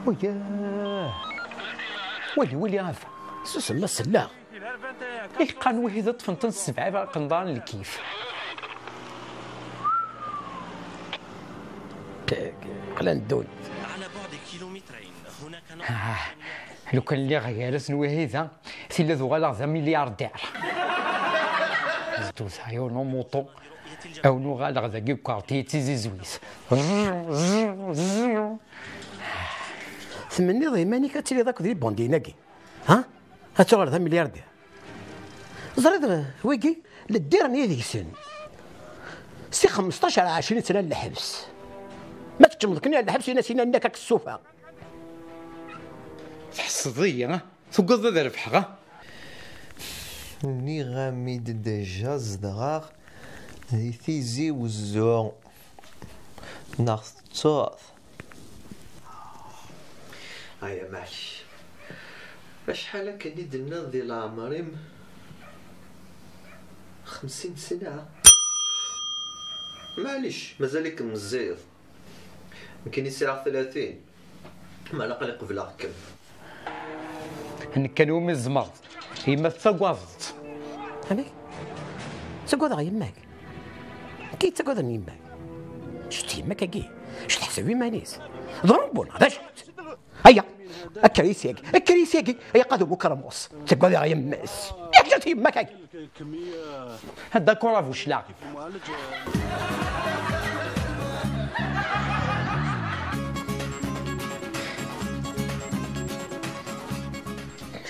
وياه ولي غافا سوسما سلا قان وحده طفنتن السبعه قنضان الكيف قلان الدول على بعد كيلومترين هناك لو كان اللي غيرس نوهيذا سيلا ذو غالا ملياردير زدو سايو نو موطو او نو غالا غدا كيو كارتي تيزي زويس ثمني ضيماني كتيري ذاك ذي بونديناكي ها هاتشغل ذا ملياردير زريد ويكي للديرني ذيك سن سي 15 20 سنه للحبس ما تجمدكني على الحبس ناسينا انك السوفه تحصدي توقظ ذا ربحها ني غاميد ديجا زدغاغ ذي ثيزي وزو ناخذ هيا معليش شحال كاني درنا ذي العمريم 50 سنة معليش مازالك مزيض يمكن يسير 30 ما على الأقل قبل هكا كانوا من الزمر هي ما تسقوضت عليك تسقوض غير يماك كي تسقوض يماك شتي يماك كي شت تحسبي مانيس ضربونا باش هيا الكريسياكي هيا قادو بكرموس تسقوض غير يماس ياك جات يماك هذا كرة وشلا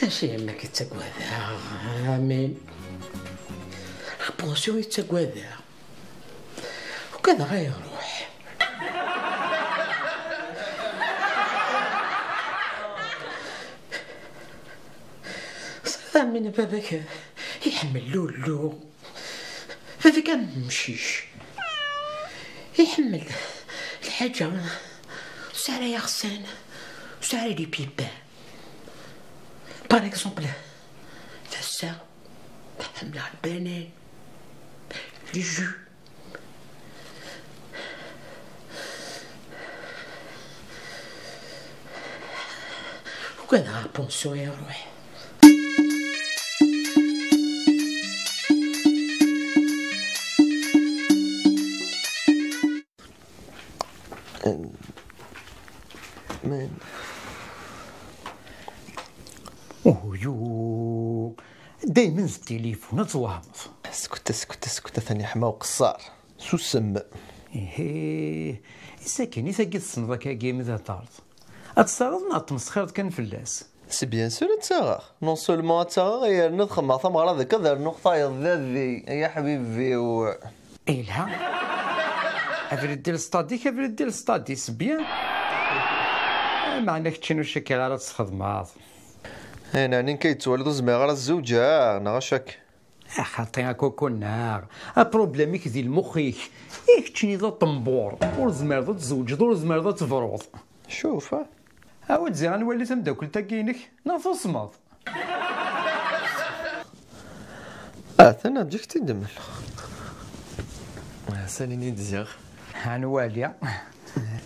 ماشي يماك تسقوض امين بونسيون يتسقوض وكذا غيروح صار من باباك يحمل لولو هذاك ممشيش يحمل الحاجة سعرها يا غسان سعرها لي بيبان باغ اكزومبل فاسا حملها البنان لي جو وكذا بونسيون يروح مان اويو دايما التليفون توهمض اسكت ثاني حما وقصار سوسم ايه ساكن ساكي تصنض كاكي مذا طارد اتصرض نا تمسخرت كان فلاس سي بيان سور تاغ نون سولمون تاغ غير ندخل ثمرة ذاك ذا النقطة يضذي يا حبيبي و إلها أفريد ديال ستاديك أفريد ديال ستاديس بيان معناك تشنو شكل على تخدمات هنا نين كيتولدو زميغ على الزوجة نغشك خاطي كوكو نار بروبليميك ديال مخيك تشني ذا طنبور ور زمير ذا تزوج ور زمير ذا تفروض شوف عاود زي غنولي تمداكل تاكينك ناضو صماد ثنا تجيك تدمل ساليني دزيغ هنواليا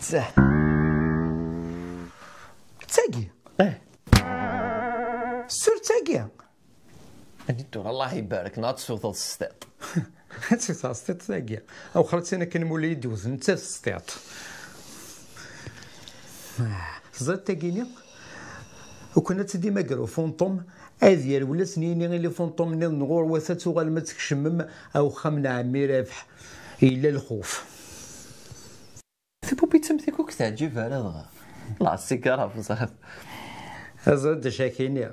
تساه تاكي سور تاكي اني تقول الله يبارك ناض صوت السطيط تسيت السطيط تاكي او خرجت انا كنمولي يدوز انت السطيط زاد تاكيني وكنا تدي ماكرو فونطوم اذيال ولا سنيني غير لي فونطوم نيل نغور وثاتو غال ما تكشمم او خمنا عمي رابح الا الخوف بوبي تمثيك وك تعجب على دغا طلع السيكاره في صاحب زاد شاكيني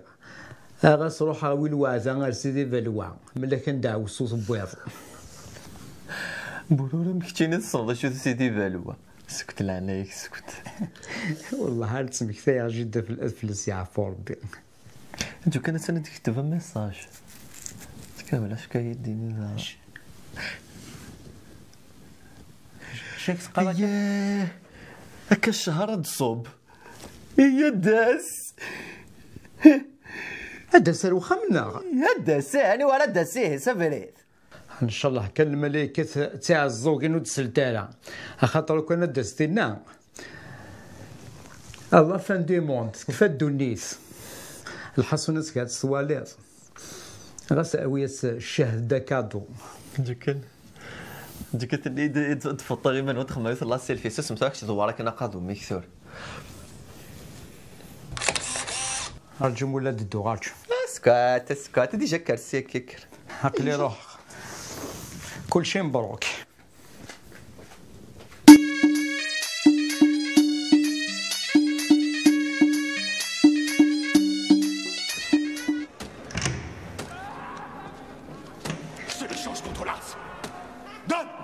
اغاس روح ويل وعزا غير سيدي فالوا ملي كندعو الصوص بويض بولولا مكتيني تصنض شو سيدي فالوا سكت لعنايك سكت والله هاد تسمك ثاير جدا في الافلس يعفو ربي انتو كانت انا تكتب ميساج تكمل اش كيديني ذا شاك تقرا ياه هكا الشهر تصوب هي داس هذا سالو خمنا يا داس يعني ولا داسيه سافريت ان شاء الله كان الملائكه تاع الزوقين ودسلتالا خاطر كنا دستينا الله فان دي موند كفا الدنيس الحصونس كاع الصواليط غاس اويس الشهد كادو ديك تني تفطر غير من وتخمم يطلع السيلفي سيس مساكش دوارك انا قادو ميكثور ارجم ولا الدوغاج اسكات ديجا كرسي كيكر عقلي روح كل شيء مبروك C'est l'échange contre l'Ars. Donne!